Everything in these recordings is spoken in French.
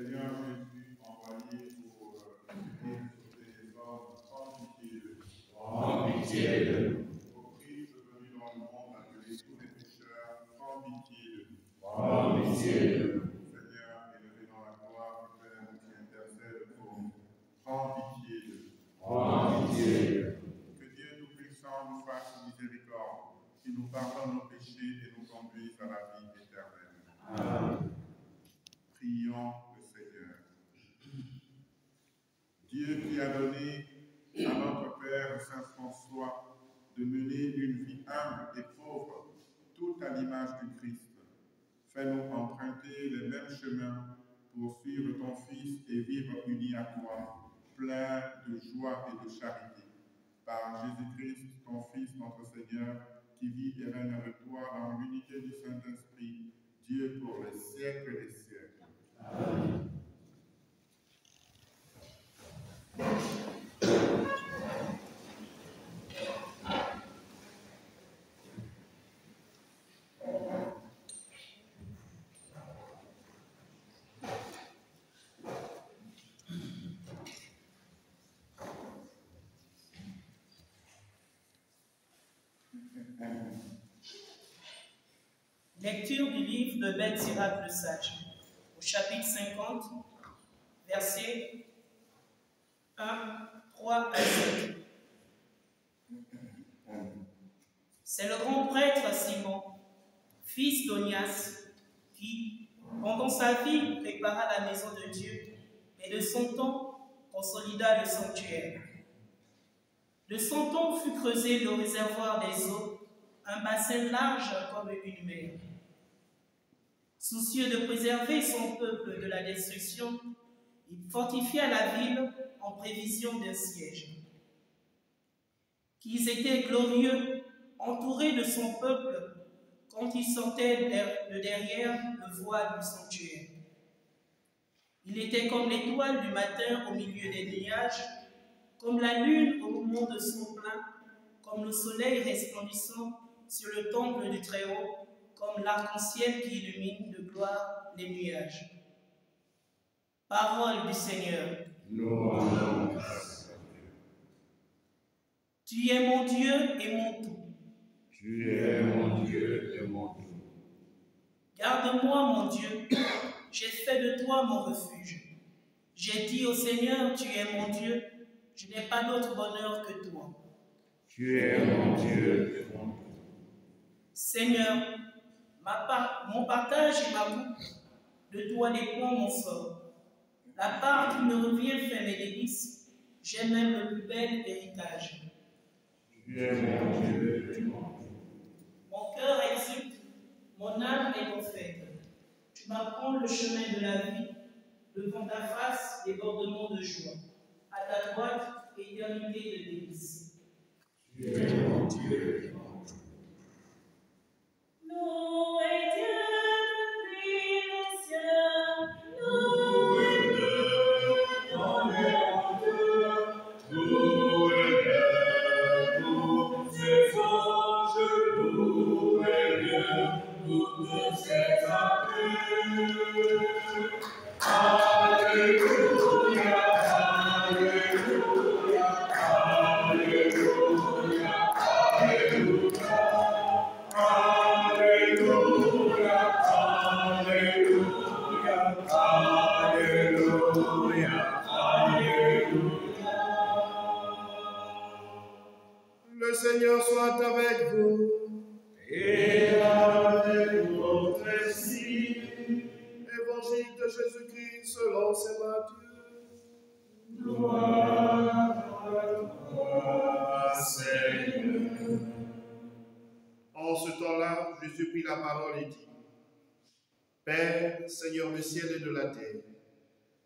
Seigneur Jésus, envoyé pour venir sauver les hommes, prends pitié de nous. Prends pitié de nous. Ô Christ venu dans le monde appeler tous les pécheurs, prends pitié de nous. Prends pitié de nous. Seigneur, élevé dans la gloire du Père qui intercède pour nous, prends pitié de nous. Prends pitié de nous. Que Dieu Tout-Puissant nous fasse miséricorde, qui nous pardonne nos péchés et nous conduise à la vie éternelle. Amen. Prions le Seigneur. Dieu qui a donné à notre Père Saint François de mener une vie humble et pauvre, tout à l'image du Christ, fais-nous emprunter les mêmes chemins pour suivre ton Fils et vivre unis à toi, plein de joie et de charité. Par Jésus-Christ, ton Fils, notre Seigneur, qui vit et règne avec toi dans l'unité du Saint-Esprit, Dieu pour les siècles des siècles. Amen. Lecture du livre de Ben Sirach le Sage, au chapitre 50, versets 1, 3 à 7. C'est le grand prêtre Simon, fils d'Onias, qui, pendant sa vie, prépara la maison de Dieu et de son temps consolida le sanctuaire. De son temps fut creusé le réservoir des eaux, un bassin large comme une mer. Soucieux de préserver son peuple de la destruction, il fortifia la ville en prévision d'un siège. Qu'ils étaient glorieux, entourés de son peuple, quand il sortait de derrière le voile du sanctuaire. Il était comme l'étoile du matin au milieu des nuages, comme la lune au moment de son plein, comme le soleil resplendissant sur le temple du Très-Haut, comme l'arc-en-ciel qui illumine de gloire les nuages. Parole du Seigneur. Nous rendons grâce à Dieu. Tu es mon Dieu et mon tout. Tu es mon Dieu et mon tout. Garde-moi, mon Dieu, j'ai fait de toi mon refuge. J'ai dit au Seigneur, tu es mon Dieu, je n'ai pas d'autre bonheur que toi. Tu es mon Dieu et mon tout. Seigneur, mon partage et ma coupe, de toi dépend mon sort. La part qui me revient fait mes délices, j'ai même le plus bel héritage. Tu es mon Dieu et mon tout. Mon cœur exulte, mon âme est en fête. Tu m'apprends le chemin de la vie, devant ta face, débordement de joie. À ta droite, éternité de délices. Tu es mon Dieu et mon tout. Louez Dieu depuis les cieux, louez Louez-le dans les louez-le, tous ses anges, louez-le, toutes ses armées. Alléluia, Alléluia, Alléluia, Alléluia. Alléluia, Alléluia, Alléluia. Le Seigneur soit avec vous. Et avec votre esprit. Évangile de Jésus-Christ selon saint Matthieu. Gloire à toi, Seigneur. En ce temps-là, Jésus prit la parole et dit: Père, Seigneur du ciel et de la terre,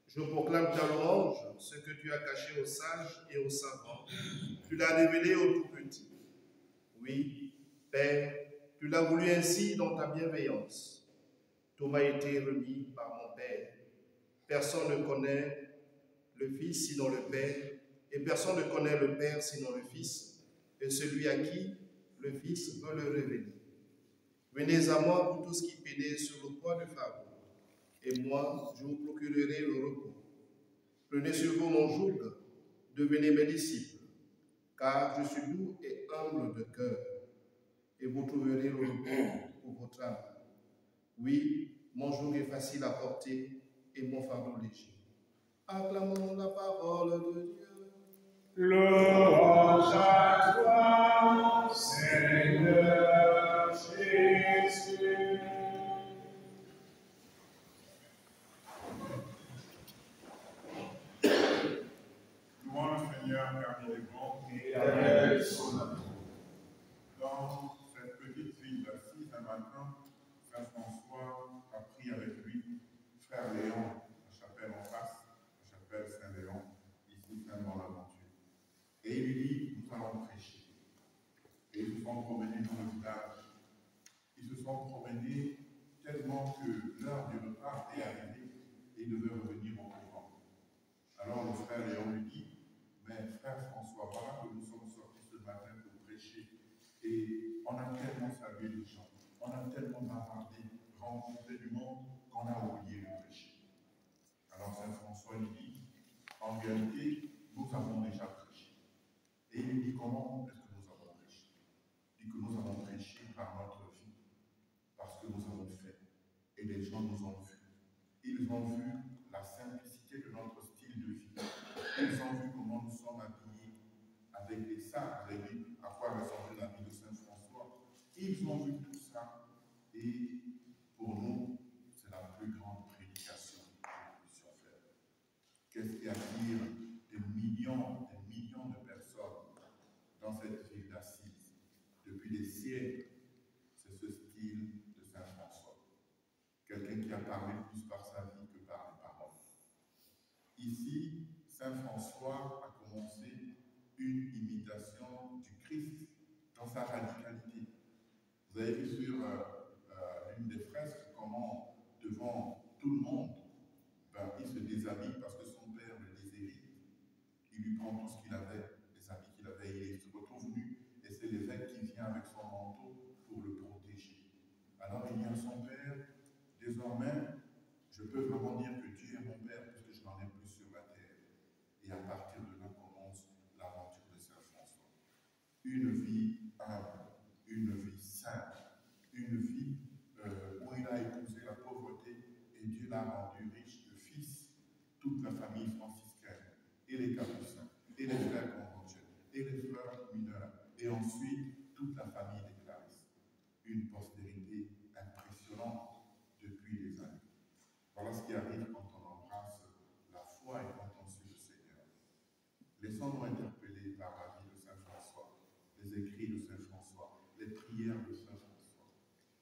je proclame ta louange, ce que tu as caché aux sages et aux savants, tu l'as révélé aux tout petits. Oui, Père, tu l'as voulu ainsi dans ta bienveillance. Tout m'a été remis par mon Père. Personne ne connaît le Fils sinon le Père, et personne ne connaît le Père sinon le Fils, et celui à qui le Fils veut le révéler. Venez à moi, vous tous qui peinez sur le poids du fardeau, et moi, je vous procurerai le repos. Prenez sur vous mon joug, devenez mes disciples, car je suis doux et humble de cœur, et vous trouverez le repos pour votre âme. Oui, mon joug est facile à porter et mon fardeau léger. Acclamons la parole de Dieu. Louange à toi, Seigneur Jésus. Louons le Seigneur car il est bon Et avec son amour. Dans cette petite ville d'Assise, un matin, Saint François a pris avec lui Frère Léon, la chapelle en face, la chapelle Saint-Léon, ici Saint-Bonaventure. Et il lui dit, nous allons prêcher. Et ils se sont promenés dans le village. Ils se sont promenés tellement que l'heure du repas est arrivée et ils devaient revenir au couvent. Alors le frère Léon lui dit, mais frère François, voilà que nous sommes sortis ce matin pour prêcher. Et on a tellement salué les gens, on a tellement bavardé, rencontré du monde, qu'on a oublié de prêcher. Alors Saint François lui dit, en réalité, nous avons déjà prêché. Et il lui dit, comment est-ce que nous avons prêché? Il dit que nous avons prêché par notre vie, parce que nous avons fait. Et les gens nous ont vus. Ils ont vu la simplicité de notre style de vie. Ils ont vu comment nous sommes habillés avec des sacs. Vous avez vu à quoi ressemblait l'habit de Saint François. Ils ont vu tout ça. Et pour nous, c'est la plus grande prédication que nous puissions faire. Qu'est-ce qui attire des millions de personnes dans cette ville d'Assise depuis des siècles? C'est ce style de Saint François. Quelqu'un qui a parlé plus par sa vie que par les paroles. Ici, Saint François a commencé une imitation du Christ dans sa radicalité. Vous avez vu sur l'une des fresques comment, devant tout le monde, il se déshabille parce que son père le déshérite. Il lui prend tout ce qu'il avait, les habits qu'il avait, et il se retrouve nu. Et c'est l'évêque qui vient avec son manteau pour le protéger. Alors il dit à son père, désormais, je peux vraiment dire que Dieu est mon père puisque je n'en ai plus sur la terre. Et à partir de là commence l'aventure de Saint François. Une vie humble, une vie simple, une vie où il a épousé la pauvreté et Dieu l'a rendu riche de fils. Toute la famille franciscaine, et les capucins, et les frères conventuels, et les frères mineurs, et ensuite toute la famille des Clarisses. Une postérité impressionnante depuis des années. Voilà ce qui arrive quand on embrasse la foi et quand on suit le Seigneur. Laissons-nous interpeller par la vie de Saint François, les écrits de Saint François, les prières de Saint François.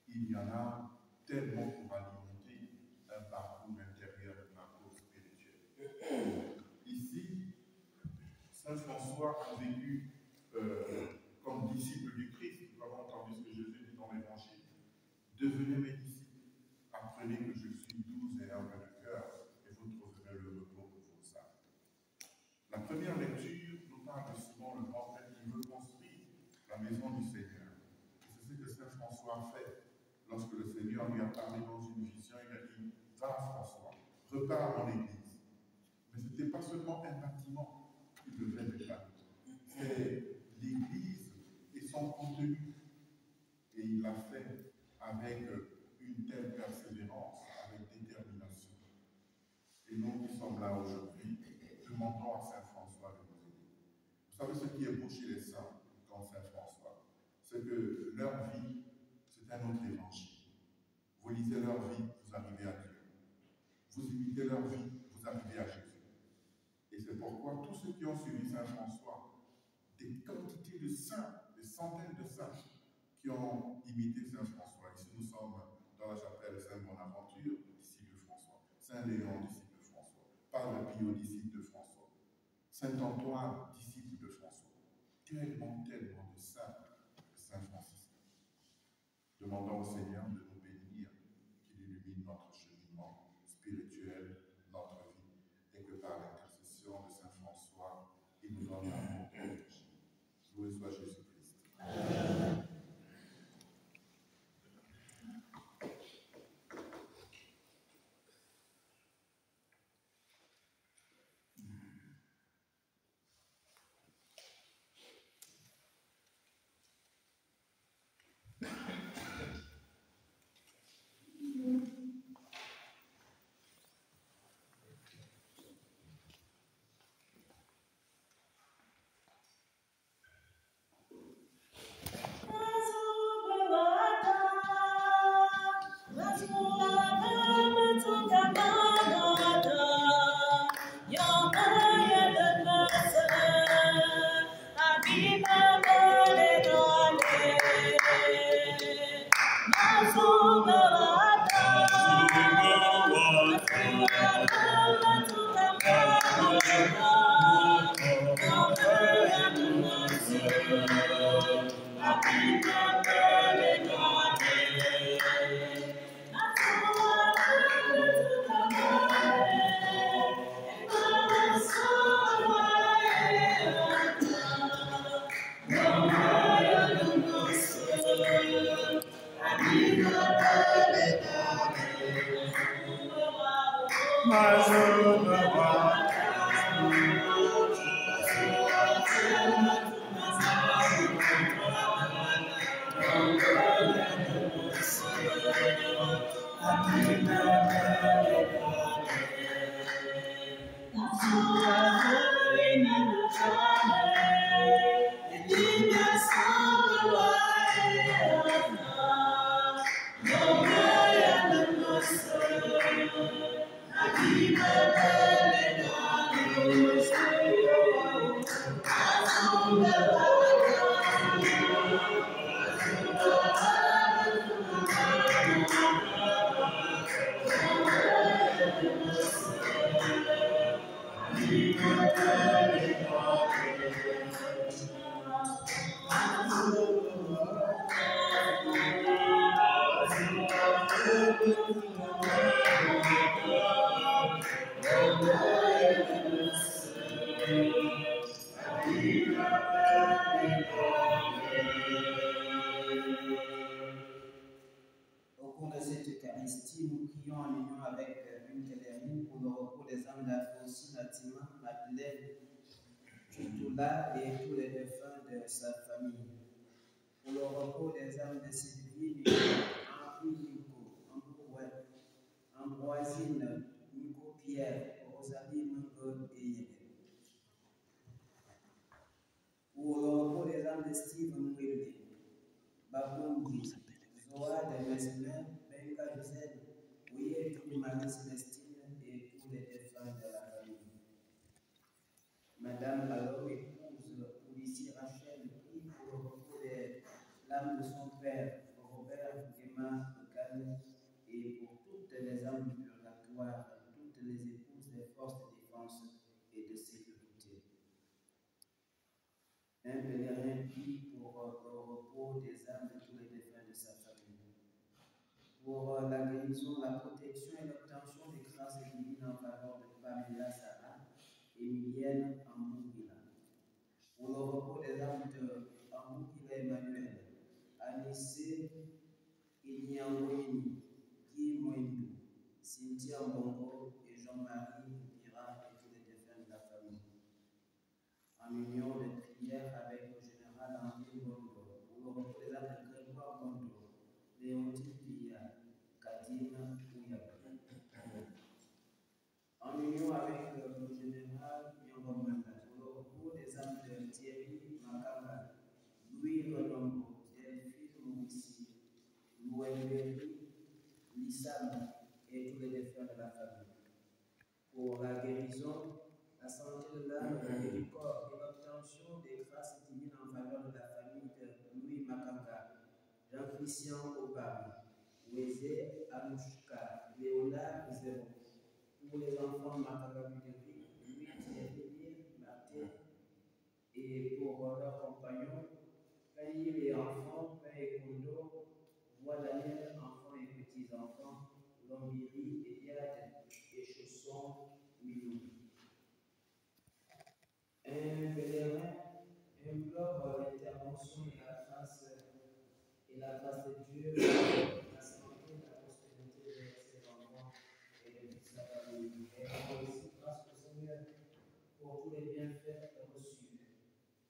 Il y en a tellement pour alimenter un parcours intérieur, un parcours spirituel. Ici, Saint François a vécu comme disciple du Christ. Nous avons entendu ce que Jésus dit dans l'Évangile. Devenez mes disciples, apprenez que je suis doux et humble de cœur, et vous trouverez le repos pour vos âmes. La première lecture nous parle de Simon le prophète qui veut construire la maison du Seigneur. Et c'est ce que Saint François a fait. Lorsque le Seigneur lui a parlé dans une vision, il a dit, va François, repars dans l'église. Mais ce n'était pas seulement un bâtiment qui devait être là. C'est l'église et son contenu. Et il l'a fait avec une telle persévérance, avec détermination. Et nous qui sommes là aujourd'hui, demandons à Saint François de nous aider. Vous savez ce qui est beau chez les saints, comme Saint François, c'est que leur vie, c'est un autre évangile. Vous lisez leur vie, vous arrivez à Dieu. Vous imitez leur vie, vous arrivez à Jésus. Et c'est pourquoi tous ceux qui ont suivi Saint François, des quantités de saints, des centaines de saints, qui ont imité Saint François. Ici, nous sommes dans la chapelle Saint-Bonaventure, disciple de François. Saint-Léon, disciple de François. Padre Pio, disciple de François. Saint-Antoine, disciple de François. Tellement de saints de Saint Francis. Demandons au Seigneur de nous bénir, qu'il illumine notre cheminement spirituel, notre vie, et que par l'intercession de Saint François, il nous donne l'amour de Jésus. Loué soit Jésus-Christ. Amen. Au cours de cette Eucharistie, nous prions en union avec une pèlerine pour le repos des âmes d'Alphonsine, Fatima, Madeleine, Chutula et tous les défunts de sa famille. Pour le repos des âmes de Sylvie, Henri Nico, Ambroisine, Nico Pierre, Rosalie Mungod et Yémen. Pour le repos des âmes de Steve Mwele, Babondi, Zoa de Mesmer, Benga Joseph, Ouye Marie Célestine et tous les défunts de la famille. Madame alors épouse Ulysse Rachel, prie pour le repos des l'âme de son père, Robert Emma Cannes, et pour toutes les âmes du purgatoire, toutes les épouses des forces de défense et de sécurité. Un pèlerin prie pour le repos des âmes de tous les défunts de sa famille. Pour la guérison, la protection et l'obtention des grâces divines en faveur de Pamela Sarah, Emilienne Amboukila. Pour le repos des âmes de Amboukila Emmanuel, Anissé Iniangoini, Guy Moindou, Cynthia Mbongo et Jean-Marie Pira et tous les défunts de la famille. En union de prière avec le général Henri Bondo, pour le repos des âmes de Grégoire Bondo, Léontine Pilla, Katina Ouyaba. En union avec le général Nyongomanda, pour le repos des âmes de Thierry Makamba, Louis Renombo, Delphine Moussi, Louemberi, Lissam et tous les défunts de la famille. Pour la guérison, la santé de l'âme et du corps et l'obtention des grâces divines en faveur de la famille de Louis Makanga, Jean-Christian Obama, Wézé Anouchka, Léonard Zéro. Pour les enfants Makanga Budéry, Louis Thierry, Martin, et pour leurs compagnons, Paye et enfants, Paye et Kondo, Voix Daniel, enfants et petits-enfants, Lombiri, Eliade et Chausson, Milou. Un pèlerin implore l'intervention et la grâce de Dieu, la santé et la prospérité de ses enfants et de toute sa famille. Et aussi grâce au Seigneur pour tous les bienfaits reçus,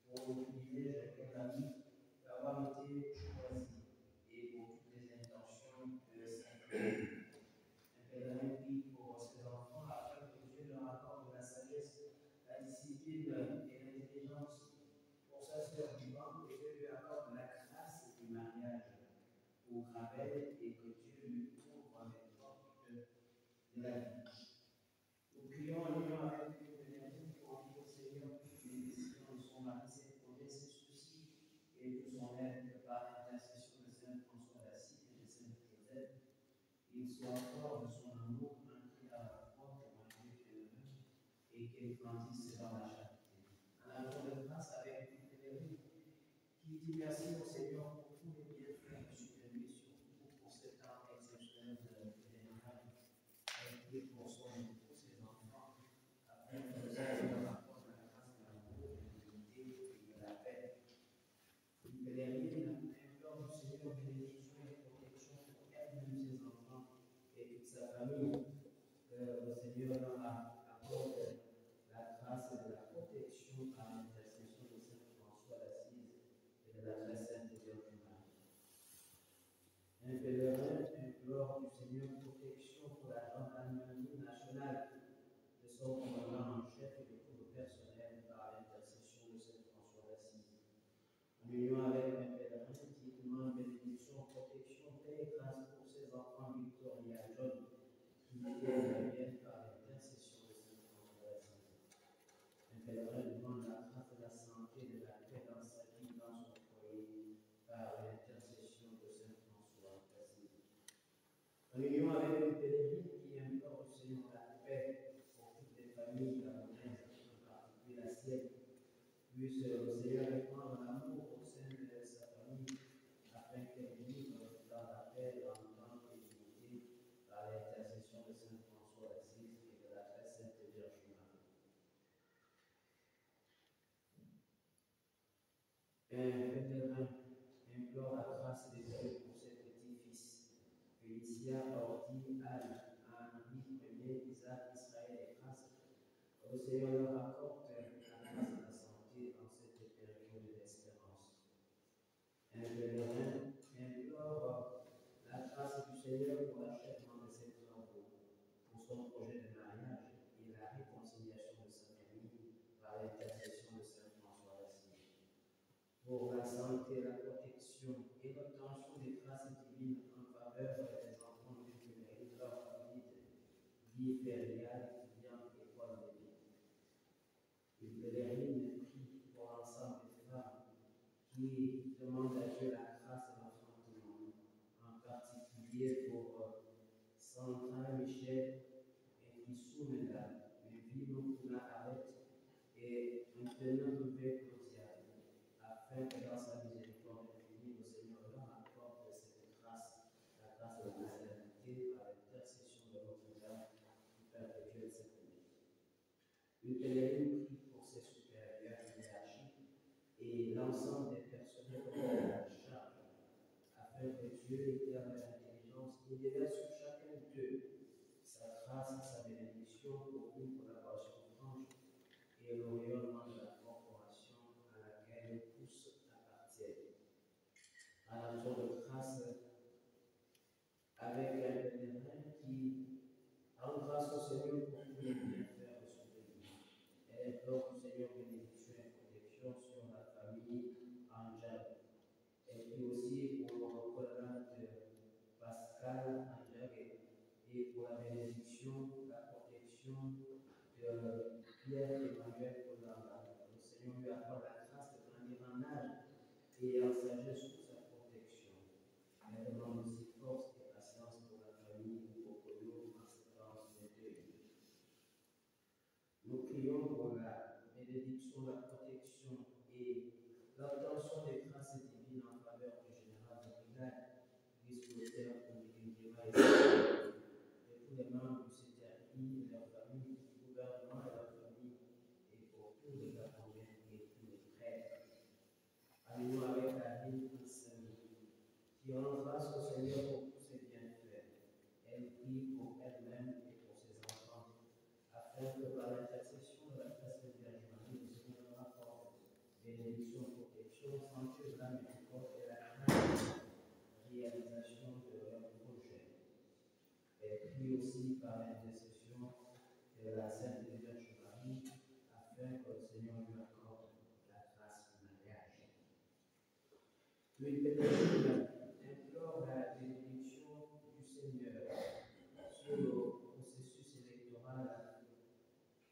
pour le privilège qu'elle a mis d'avoir été choisi et pour toutes les intentions de sa famille. Un pèlerin prie pour ses enfants afin que Dieu leur accorde la sagesse, la discipline et l'intelligence pour sa sœur vivante et que Dieu accorde la grâce du mariage pour Ravel et que Dieu lui ouvre les portes de la vie. Nous prions en union avec une pèlerine pour dire au Seigneur toutes les décisions de son mari, ses projets, ses soucis et de son aide par l'intercession de Saint François d'Assise et de Saint Joseph. Il soit fort de son amour, inclus à la foi pour un Dieu pèlerin et qu'elle grandisse dans la charité. En action de grâce avec une pèlerine qui dit merci au Seigneur pour tous les bienfaits reçus de lui, surtout pour ce temps exceptionnel de pèlerinage, et pour son époux, ses enfants, afin que le Seigneur leur accorde la grâce de l'amour, de l'unité et de la paix. Une pèlerine implore du Seigneur bénédiction et protection pour elle-même, ses enfants et toute sa famille. le Seigneur leur accorde la grâce et la protection par l'intercession de Saint François d'Assise et de la très sainte Vierge Marie. Un pèlerin implore du Seigneur protection pour la gendarmerie nationale, de son commandant en chef et de tout le personnel par l'intercession de Saint François d'Assise. En union avec un pèlerin qui demande bénédiction, protection, paix et grâce pour ses enfants Victoria et John, qui viennent par l'intercession de Saint François d'Assise. Un pèlerin demande la grâce de la santé et de la paix dans sa vie, dans son foyer, par l'intercession de Saint François d'Assise. En union avec une pèlerine qui implore du Seigneur la paix pour toutes les familles camerounaises, en particulier la sienne, puisse le Seigneur répandre l'amour au sein de sa famille, afin qu'elle vive dans la paix, dans l'entente et l'unité, par l'intercession de Saint François d'Assise et de la très sainte Vierge Marie. Un pèlerin implore la grâce de Dieu pour ses petits-fils, Félicia, Orti, Anne, Henri, Premier, Isaac, Israël et Grâce. Le Seigneur leur accorde la grâce et la santé dans cette période d'espérance. Un pèlerin implore la grâce du Seigneur pour l'achèvement de ses travaux, pour son projet de mariage et la réconciliation de sa famille par l'intercession de Saint François d'Assise. Pour la santé, la protection et l'obtention des grâces divines en faveur des enfants du pèlerin, de leur famille, vie fériale, étudiante, école de vie. Une pèlerine prie pour l'ensemble des femmes qui demandent à Dieu la grâce et l'enfantement, en particulier pour Sandra Michel et Kissoumenda, Vivino Kuna Arrête et Antonin Louvet Claudia, afin que dans sa miséricorde infinie, le Seigneur leur accorde cette grâce, la grâce de la maternité par l'intercession de Notre-Dame qui perpétue cette vie. Une pèlerine prie pour ses supérieurs hiérarchiques et l'ensemble des personnels de la charge, afin que Dieu, éternelle intelligence, il déverse sur chacun d'eux sa grâce et sa bénédiction pour une collaboration franche et le rayonnement de la corporation à laquelle tous appartiennent. À la tour de grâce avec un pèlerin qui rend grâce au Seigneur pour tous les bienfaits de son pays. Elle implore du Seigneur bénédiction et protection sur la famille Anjab. Elle prie aussi pour le colonel de Pascal Anjab et pour la bénédiction, la protection de Pierre-Emmanuel Colamba. Le Seigneur lui accorde la grâce de grandir en âge et en sagesse sous sa protection. Elle demande aussi force et patience pour la famille Pocoyo en ces temps de deuil. Nous prions pour la bénédiction, la protection et l'obtention des grâces divines en faveur du général de brigade, vice-commissaire pour l'Église et tous les membres du CTRI, leurs familles, du gouvernement et leurs familles, et pour tous les Camerounais et tous les prêtres. Allions avec la ville qui rend grâce au Seigneur pour tous ses bienfaits. Elle prie pour elle-même et pour ses enfants, afin que par l'intercession de la très sainte Vierge Marie, le Seigneur leur accorde bénédiction, protection, santé, la miséricorde et la réalisation de leurs projets. Elle prie aussi par l'intercession de la Sainte Vierge Marie, afin que le Seigneur lui accorde la grâce du mariage. Puis pèlerin implore la bénédiction du Seigneur sur le processus électoral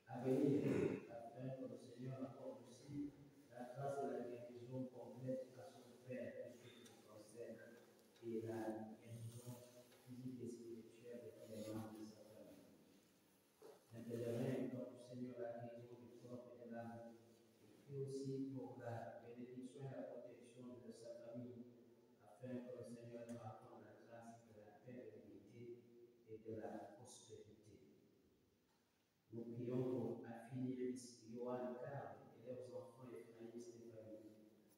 à venir, afin que le Seigneur accorde aussi la grâce de la guérison complète à son Père, Jésus du cancer, et la guérison physique et spirituelle de tous les membres de sa famille. Un pèlerin implore du Seigneur la guérison du corps et de l'âme, et prie aussi pour la bénédiction et la protection de sa famille, afin que le Seigneur leur accorde la grâce de la paix, de l'unité et de la prospérité. Nous prions pour Affiliés, Johan, Carl et leurs enfants Ephraïm, Stéphanie,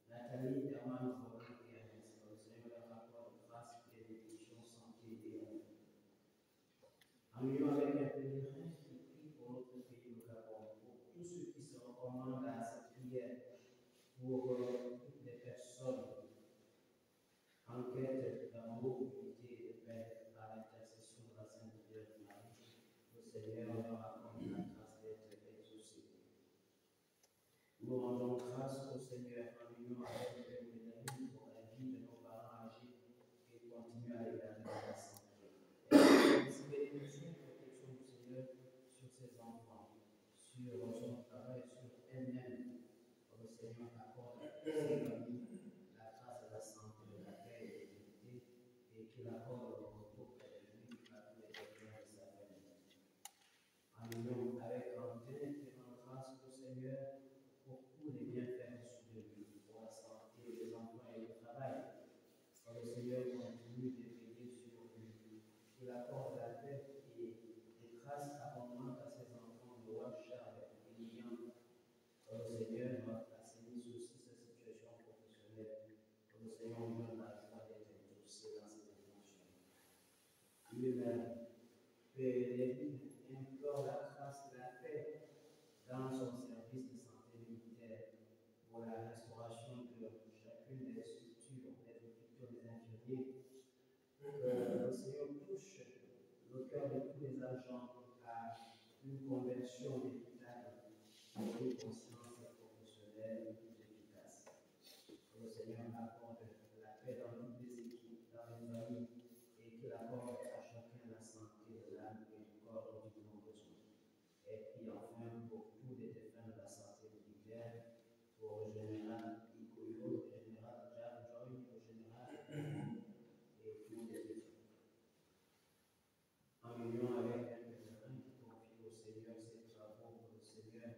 Nathalie, Herman, Roland et Agnès. Que le Seigneur leur accorde grâce, bénédiction, santé et amour. En union avec un pèlerin commande à cette prière pour toutes les personnes en quête d'amour, d'unité et de paix par l'intercession de la Sainte Vierge Marie. Le Seigneur leur accorde la grâce d'être exaucés. Nous rendons grâce au Seigneur en union avec le Père Bénédicte pour la vie de nos parents âgés et continue à les garder dans la santé. Ainsi, bénédiction et protection du Seigneur sur ses enfants, sur son travail, sur elle-même. Le Seigneur accorde à ses familles la grâce de la santé, de la paix et de l'unité, et qu'il accorde le repos près de lui à tous les personnes de sa famille. En union avec Antin, faisons grâce au Seigneur pour tous les bienfaits reçus de lui, pour la santé des enfants et le travail. Que le Seigneur continue de veiller sur lui, qu'il accorde la paix et des grâces abondantes à ses enfants, Noah, Charles et Lilian. Que le Seigneur assainisse aussi sa situation professionnelle. Que le Seigneur lui donne la joie d'être exaucé dans cette dimension. Lui-même, implore la grâce de la paix dans son service de santé militaire pour la restauration de chacune des structures, des hôpitaux, des infirmiers. Que le Seigneur touche le cœur de tous les agents à une conversion équitable et une conscience professionnelle plus efficace. Que le Seigneur accorde la paix dans toutes les équipes, dans les familles, et qu'il accorde à chacun la santé de l'âme et du corps dont ils ont besoin. Et puis enfin, pour tous les défunts de la santé militaire, pour le général Ikoyo, le général Jan Joy, le général et tous les défunts. En union avec un pèlerin qui confie au Seigneur ses travaux, que le Seigneur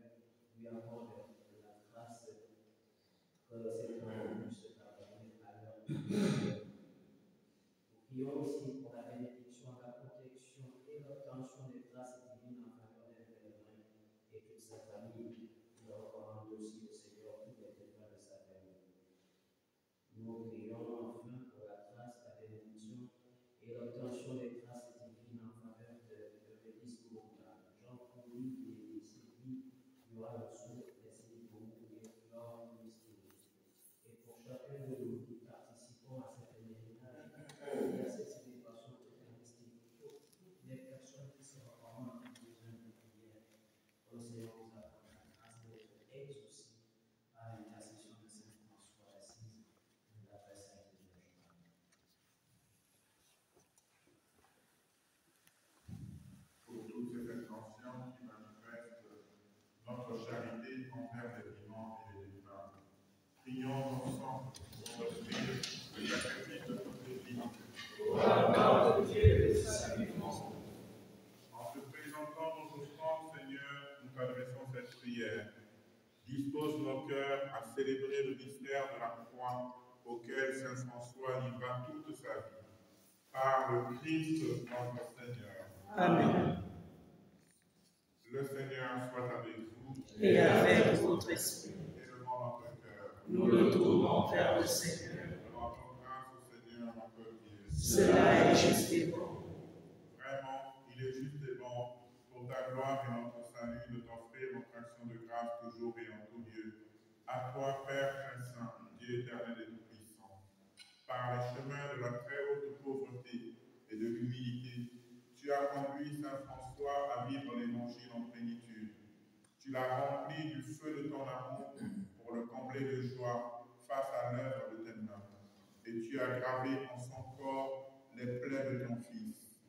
lui accorde la grâce que ces travaux puissent parvenir à leur but. Nous prions aussi pour la bénédiction, la protection et l'obtention des grâces divines en faveur des pèlerins et toute sa famille. Nous recommandons aussi au Seigneur tous les défunts de sa famille. Nous prions enfin pour la grâce, la bénédiction et l'obtention des grâces divines en faveur de Félix Gourda, Jean Coury et Sylvie Yoanoussou, et Sylvie Bourou et Flore Mistini. Et pour chacun de nous qui participons à cet pèlerinage et à cette célébration eucharistique, pour toutes les personnes qui se recommandent en besoin de prière, le Seigneur nous accorde la grâce d'être exaucés par l'intercession de Saint François d'Assise et de la Très Sainte Vierge Marie. Pour toutes ces intentions qui manifestent notre charité envers les vivants et les défunts, prions ensemble pour offrir le sacrifice de toutes les vies. Pour la gloire de Dieu et de sa vivance. En te présentant nos offrandes, Seigneur, nous t'adressons cette prière. Dispose nos cœurs à célébrer le mystère de la croix auquel Saint François livra toute sa vie. Par le Christ notre Seigneur. Amen. Le Seigneur soit avec vous. Et avec votre esprit, Élevons notre cœur. nous le tournons vers le Seigneur. Rendons grâce au Seigneur notre Dieu. Cela est juste et bon. Vraiment, il est juste et bon, pour ta gloire et notre salut, de t'offrir notre action de grâce toujours et en tout lieu. À toi, Père très saint, Dieu éternel et tout-puissant, par les chemins de la très haute pauvreté et de l'humilité, tu as conduit Saint François à vivre l'évangile en plénitude. Tu l'as rempli du feu de ton amour pour le combler de joie face à l'œuvre de tes mains. Et tu as gravé en son corps les plaies de ton Fils.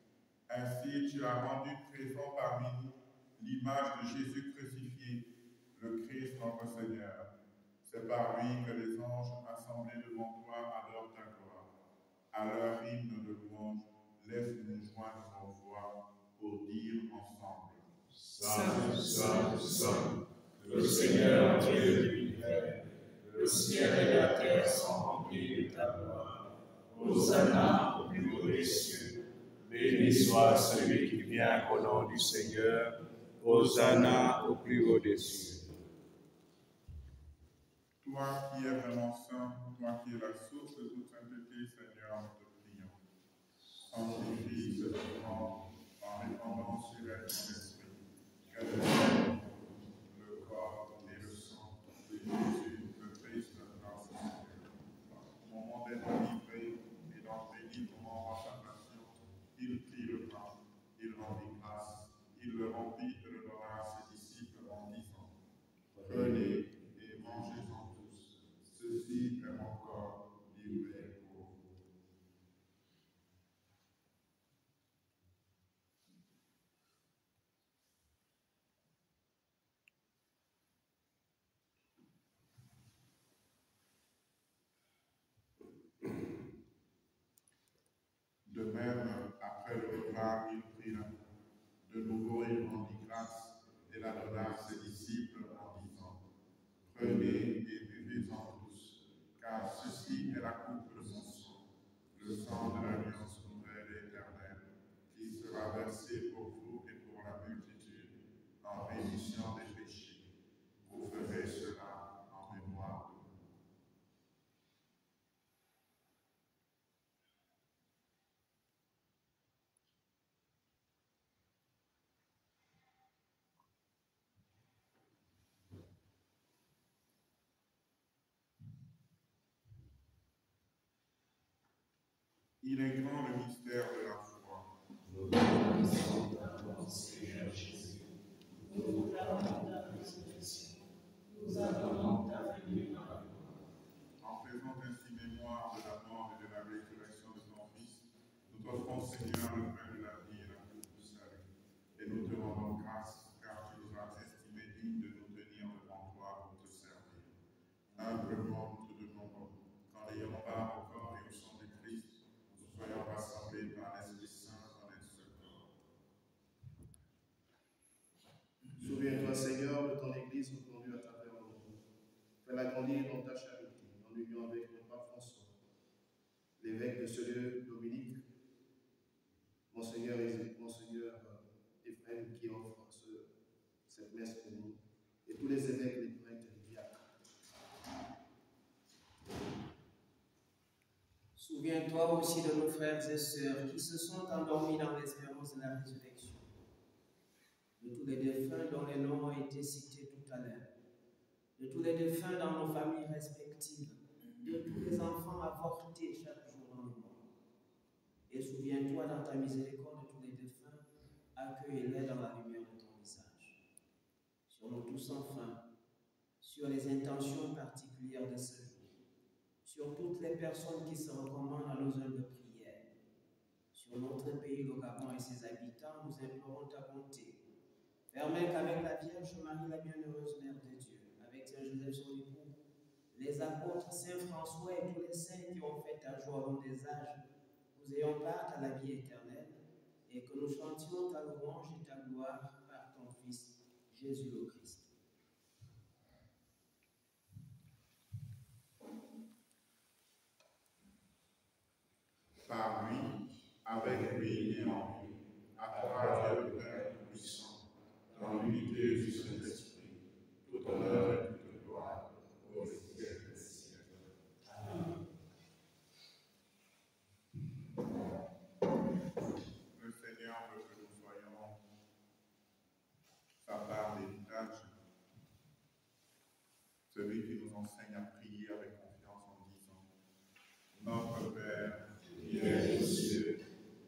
Ainsi, tu as rendu présent parmi nous l'image de Jésus crucifié, le Christ notre Seigneur. C'est par lui que les anges assemblés devant toi adorent ta gloire. À leur hymne de louange, laisse-nous joindre nos voix pour dire ensemble. Saint, Saint, Saint, le Seigneur Dieu de l'univers, le ciel et la terre sont remplis de ta gloire. Hosanna au plus haut des cieux. Béni soit celui qui vient au nom du Seigneur. Hosanna au plus haut des cieux. Toi qui es vraiment saint, toi qui es la source de toute sainteté, Seigneur, nous te prions. Sanctifie cette offrande en répandant sur elle ton esprit, qu'elle devienne le corps et le Il le rompit et le donna à ses disciples en disant, prenez et mangez-en tous, ceci est mon corps livré pour vous. De même, après le repas, il prit la coupe. De nouveau, il rendit grâce et la donna à ses disciples en disant, prenez et buvez-en tous, car ceci est la coupe de mon sang, le sang de l'alliance nouvelle et éternelle, qui sera versé pour vous et pour la multitude en rémission des péchés. Vous ferez cela en mémoire de moi. Il est grand le mystère de la foi. Nous reconnaissons ta mort, Seigneur Jésus. Nous proclamons ta résurrection. Nous attendons ta venue dans la gloire. En faisant ainsi mémoire de la mort et de la résurrection de ton Fils, nous t'offrons, Seigneur, le pain de la vie et la coupe du salut. Et nous te rendons grâce, car tu nous as estimés dignes de nous tenir devant toi pour te servir. Humblement, nous te demandons, qu'en ayant part au corps et au sang du Christ, nous soyons rassemblés par l'Esprit Saint dans un seul corps. Souviens-toi, Seigneur, de ton Église reconduite à travers le monde. Fais-la grandir dans ta charité, en union avec le pape François, l'évêque de ce lieu, Dominique, Monseigneur Ephraim, qui offre cette messe pour nous, et tous les évêques, les prêtres et les diacres. Souviens-toi aussi de nos frères et sœurs qui se sont endormis dans l'espérance de la résurrection, de tous les défunts dont les noms ont été cités tout à l'heure, de tous les défunts dans nos familles respectives, de tous les enfants avortés chaque jour dans le monde. Et souviens-toi dans ta miséricorde de tous les défunts, accueille-les dans la lumière de ton visage. Sur nous tous enfin, sur les intentions particulières de ce jour, sur toutes les personnes qui se recommandent à nos humbles prières, sur notre pays, le Gabon et ses habitants, nous implorons ta bonté. Permets qu'avec la Vierge Marie, la bienheureuse Mère de Dieu, avec Saint Joseph son époux, les apôtres, Saint François et tous les saints qui ont fait ta joie au long des âges, nous ayons part à la vie éternelle, et que nous chantions ta louange et ta gloire par ton Fils, Jésus le Christ. Par lui, avec lui et en lui, à toi Dieu le Père Tout-Puissant, dans l'unité du Saint-Esprit, tout honneur et toute gloire, au siècle des siècles. Amen. Le Seigneur veut que nous soyons sa part d'héritage, celui qui nous enseigne à prier avec confiance en disant, Notre Père, qui es aux cieux,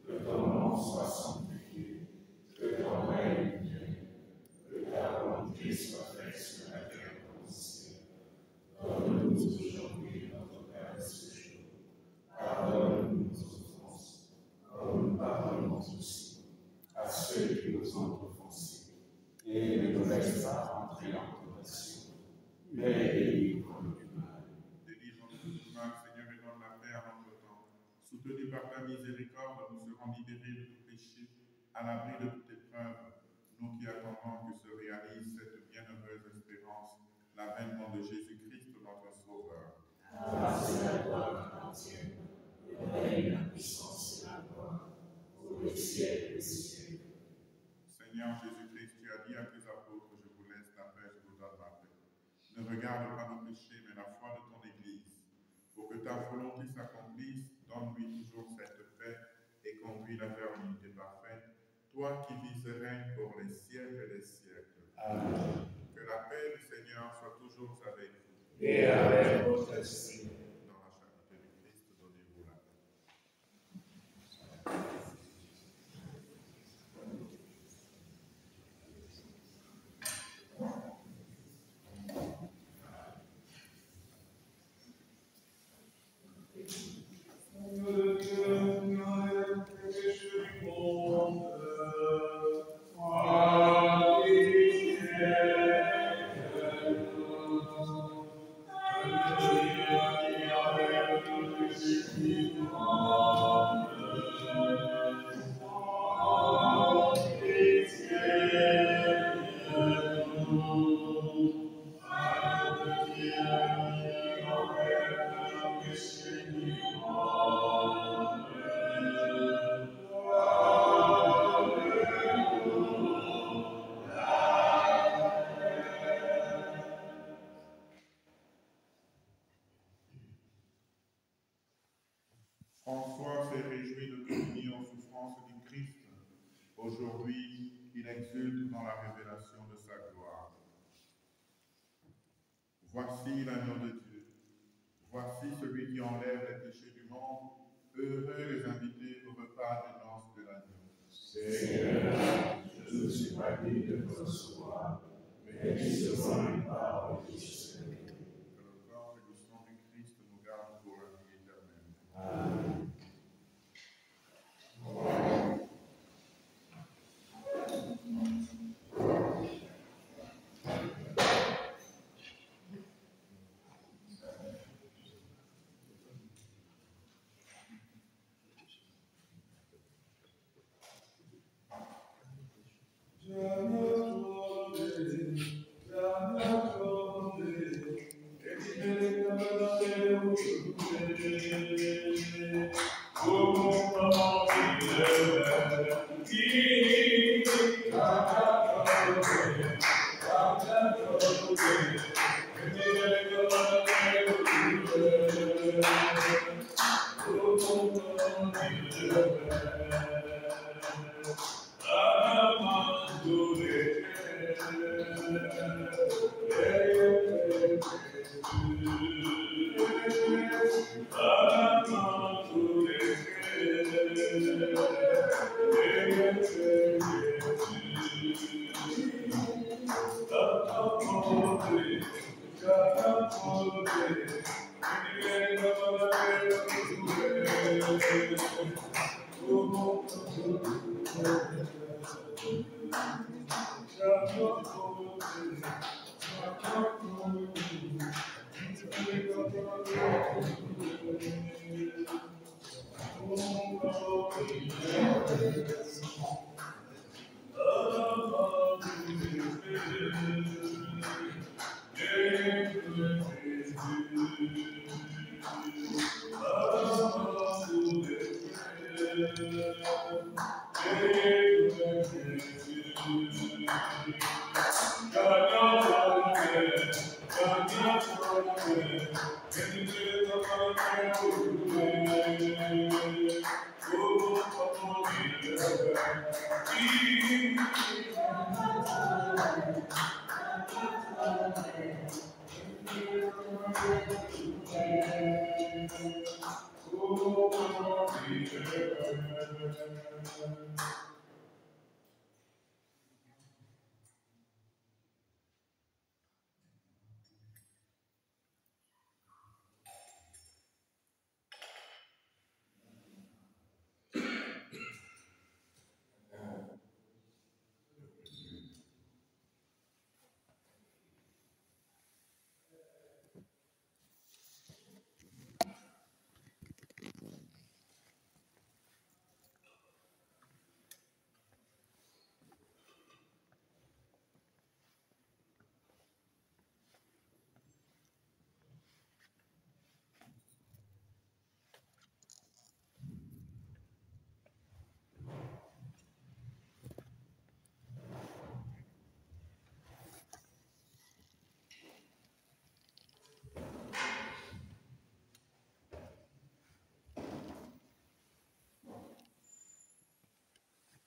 que ton nom soit sanctifié, que ton règne vienne, que ta volonté soit faite sur la terre comme au ciel. Donne-nous aujourd'hui notre pain de ce jour. Pardonne-nous nos offenses, comme nous pardonnons aussi à ceux qui nous ont offensés. Et ne nous laisse pas entrer en tentation, mais délivre-nous du mal. Délivre-nous du mal, Seigneur, et donne la paix à notre temps. Soutenus par ta miséricorde, nous serons libérés de tout péché, à l'abri de toute épreuve, nous qui attendons que se réalise cette bienheureuse espérance, l'avènement de Jésus-Christ, notre Sauveur. Grâce à toi, entière, le règne, la puissance et la gloire, pour les siècles des siècles. Seigneur Jésus-Christ, tu as dit à tes apôtres, je vous laisse la paix, je vous donne la paix. Ne regarde pas nos péchés, mais la foi de ton Église. Pour que ta volonté s'accomplisse, donne-lui toujours cette paix et conduis-la vers l'unité parfaite, toi qui vis et règnes pour les siècles et les siècles. Amen. Que la paix du Seigneur soit toujours avec vous. Et avec votre esprit. Dans la charité du Christ, donnez-vous la paix. exulte dans la révélation de sa gloire. Voici l'agneau de Dieu. Voici celui qui enlève les péchés du monde. Heureux les invités au repas des noces de l'agneau. Seigneur, je ne suis pas digne de te recevoir, mais dis seulement une parole qui se fait. Que le corps et le sang du Christ nous gardent pour la vie éternelle. Amen.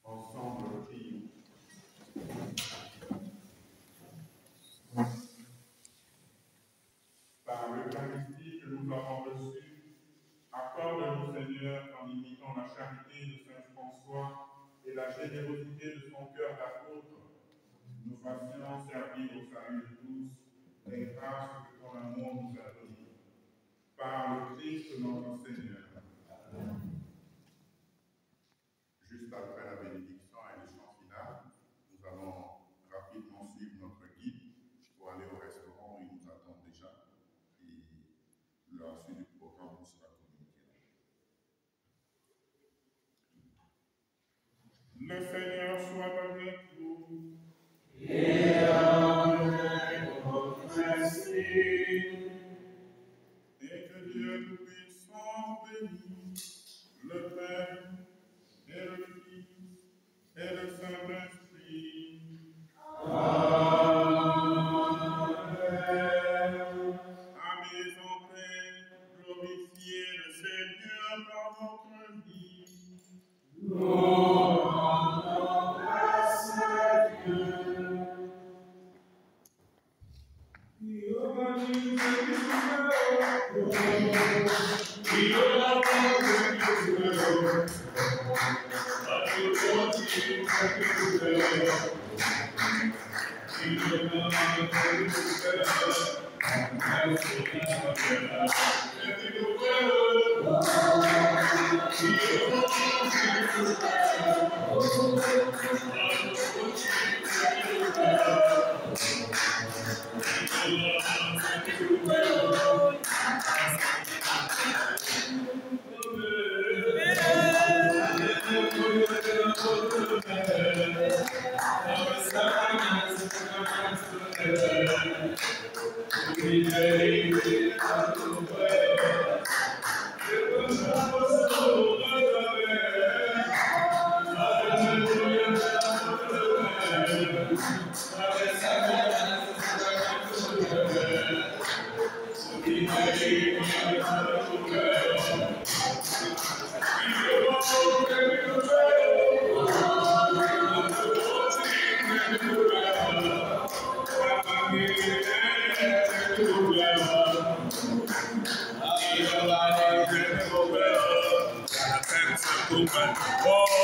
Ensemble, prions. Par l'Eucharistie que nous avons reçue, accorde-nous, Seigneur, en imitant la charité de Saint François et la générosité de son cœur d'apôtre, nous fassions servir au salut de tous les grâces que ton amour nous a données. Par le Christ notre Seigneur. Juste après la bénédiction et le chant final, nous allons rapidement suivre notre guide pour aller au restaurant où il nous attend déjà. Et la suite du programme nous sera communiquée. Le Seigneur soit avec vous. Et avec votre esprit. Et que Dieu Tout-Puissant bénisse le Père et le Fils Oh,